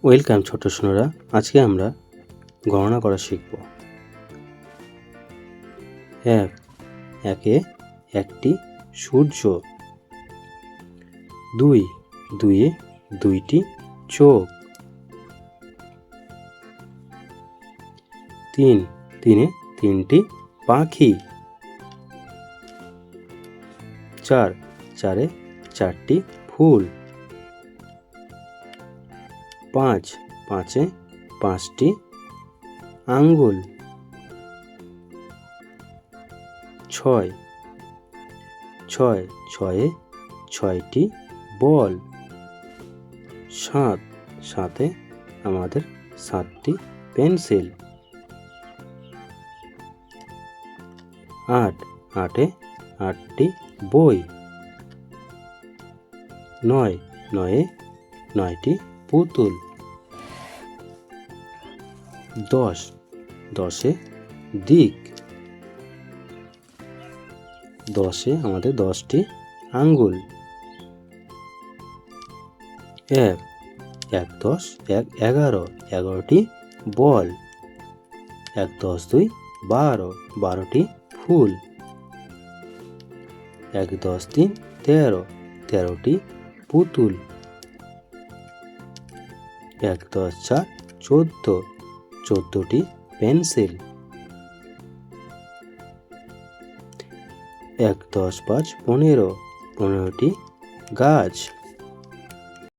Welcome ছোট সোনারা। আজকে আমরা গণনা করা শিখব। একে একটি সূর্য। দুইয়ে দুইটি চোখ। তিনে তিনটি পাখি। চারে চারটি ফুল। পাঁচে পাঁচটি আঙ্গুল। ছয়ে ছয়টি বল। সাতে আমাদের 7টি পেন্সিল। আটে 8টি বই। নয়ে 9টি পুতুল। 10এ দিক। 10এ আমাদের 10টি আঙ্গুল। 11টি বল। 1 10 2 12টি ফুল। 1 10 3 13টি পুতুল। 1 10 4 14টি পেন্সিল। 1 10 5 15টি গাছ।